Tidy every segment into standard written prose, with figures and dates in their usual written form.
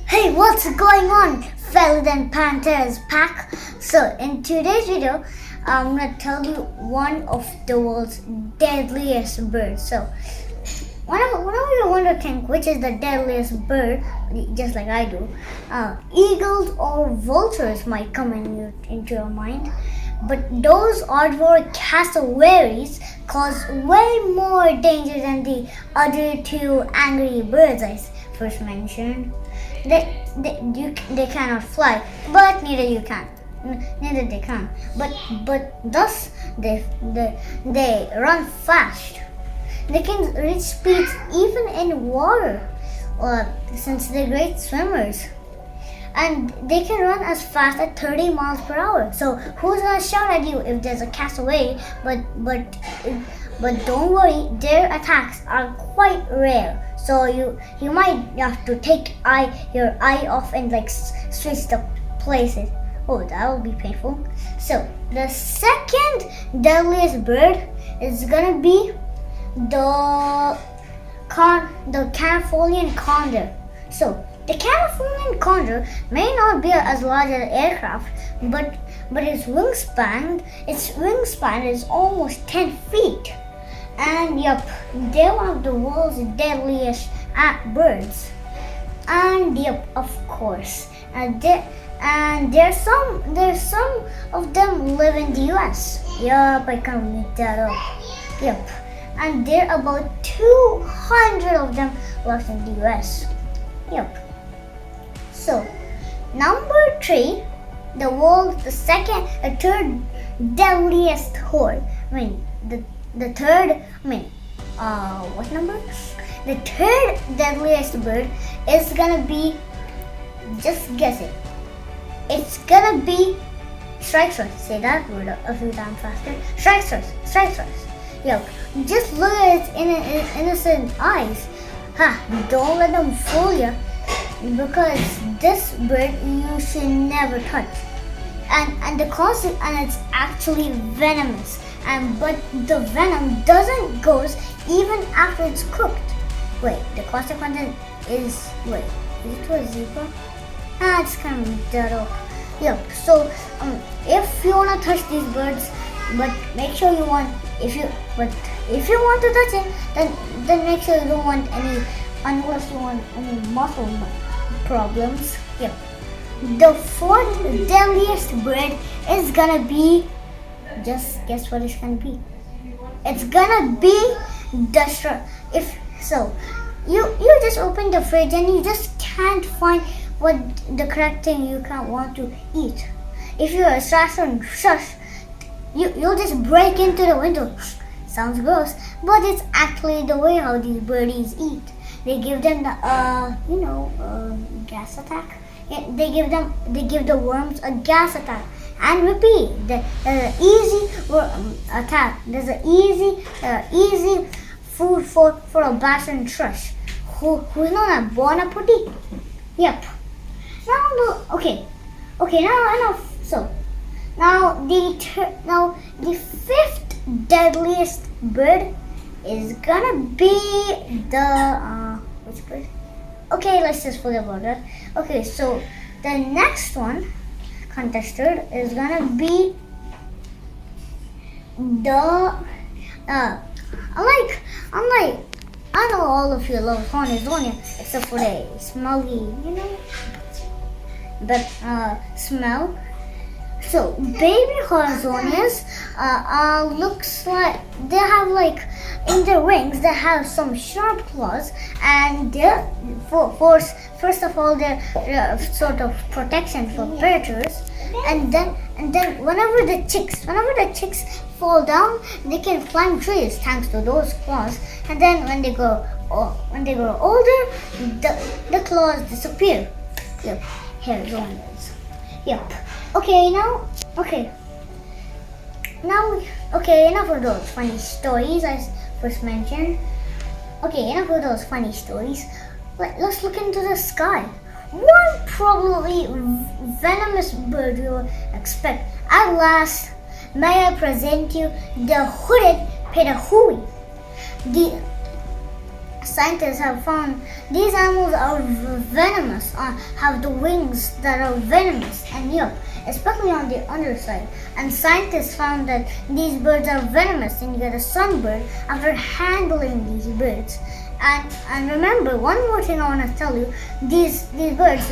Hey, what's going on, Felid and Panthers pack? So, in today's video, I'm gonna tell you one of the world's deadliest birds. So, whenever you want to think which is the deadliest bird, just like I do, eagles or vultures might come into your mind. But those aardvark cassowaries cause way more danger than the other two angry birds I first mentioned. They cannot fly, but neither you can. Neither they can. But thus they run fast. They can reach speeds even in water, since they're great swimmers. And they can run as fast as 30 miles per hour. So who's gonna shout at you if there's a cassowary? But don't worry, their attacks are quite rare. So you might have to take your eye off and switch the places. Oh, that would be painful. So the second deadliest bird is gonna be the Californian condor. So the Californian condor may not be as large as an aircraft, but its wingspan is almost 10 feet. And yep, they're one of the world's deadliest birds. And yep, of course, there's some of them live in the US. Yup, I can't make that up. Yep, and there are about 200 of them left in the US. Yep. So, number 3, the third deadliest horde. What number? The third deadliest bird is gonna be, just guess it. It's gonna be strike. Say that word a few times faster. Strike. Yep. Just look at its innocent eyes. Don't let them fool you, because this bird you should never touch. And it's actually venomous. But the venom doesn't go even after it's cooked. Wait, the consequence is it a zebra? It's kind of dead up. Yep. So if you wanna touch these birds, but make sure you want if you want to touch it, then make sure you don't want any, unless you want any muscle problems. Yep. The fourth deadliest bird is gonna be, just guess what it's gonna be. It's gonna be you just open the fridge and you just can't find what the correct thing you want to eat. If you're a shush, you'll just break into the window. Sounds gross, but it's actually the way how these birdies eat. They give them the gas attack. They give the worms a gas attack. And repeat, there's an easy attack. There's an easy food for a bashing thrush who's known as Bon Appetit. Yep. Now the fifth deadliest bird is gonna be the which bird? Okay, let's just forget about that. Okay, so the next one contested is gonna be the I know all of you love Hornizonia except for the smelly, smell. So baby Horizonias looks like they have in their wings they have some sharp claws, and they're first of all they're sort of protection for predators, and then whenever the chicks fall down, they can climb trees thanks to those claws, and then when they grow older, the claws disappear. Yep, Horizonias. Yep. Enough of those funny stories I first mentioned. Enough of those funny stories. Let's look into the sky. One probably venomous bird you would expect. At last, may I present you the hooded pedahooey. scientists have found these animals are venomous, have the wings that are venomous, and especially on the underside. And scientists found that these birds are venomous, and you get a sunburn after handling these birds. And remember, one more thing I want to tell you: these birds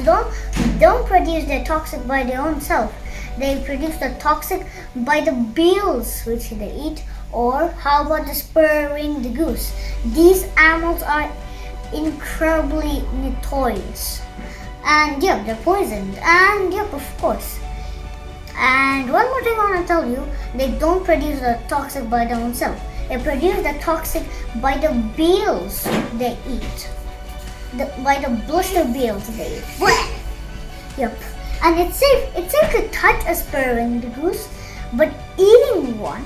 don't produce their toxic by their own self. They produce the toxic by the beetles which they eat, or how about the spur-winged goose? These animals are incredibly notorious, and they're poisoned, and of course. And one more thing I want to tell you: they don't produce the toxic by their own self. They produce the toxic by the beetles they eat, by the blister beetles they eat. Yep. And it's safe to touch a spur-winged goose, but eating one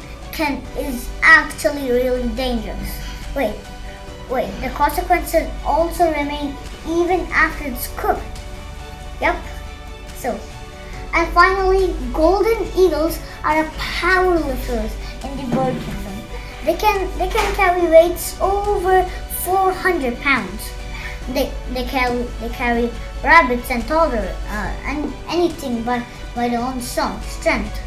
is actually really dangerous. Wait, the consequences also remain even after it's cooked. Yep. So, and finally, golden eagles are powerlifters in the bird kingdom. They can carry weights over 400 pounds. They carry rabbits and toddlers and anything but by their own strength.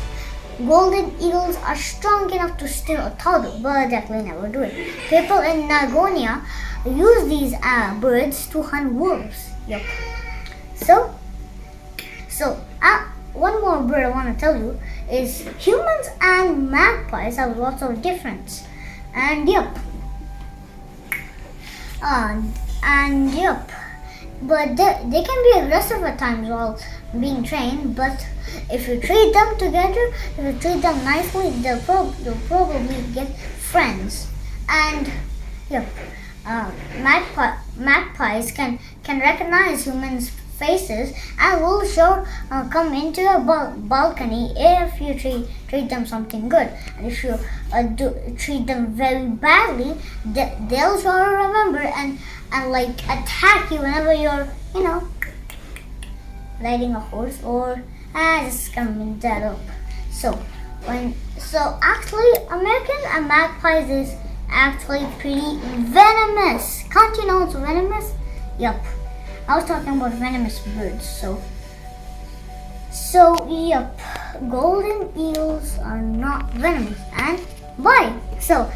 Golden eagles are strong enough to steal a toddler, but definitely never do it. People in Nagonia use these birds to hunt wolves. Yep. So one more bird I want to tell you is humans and magpies have lots of difference. And but they can be aggressive at times while being trained. But if you treat them together, if you treat them nicely, they'll probably get friends. And magpies can recognize humans' faces and will sure come into your balcony if you treat them something good. And if you treat them very badly, they'll sure remember and like attack you whenever you're riding a horse or just coming that up. So actually American and magpies is actually pretty venomous. Can't you know it's venomous? Yep. I was talking about venomous birds. So yep, golden eagles are not venomous. And bye. So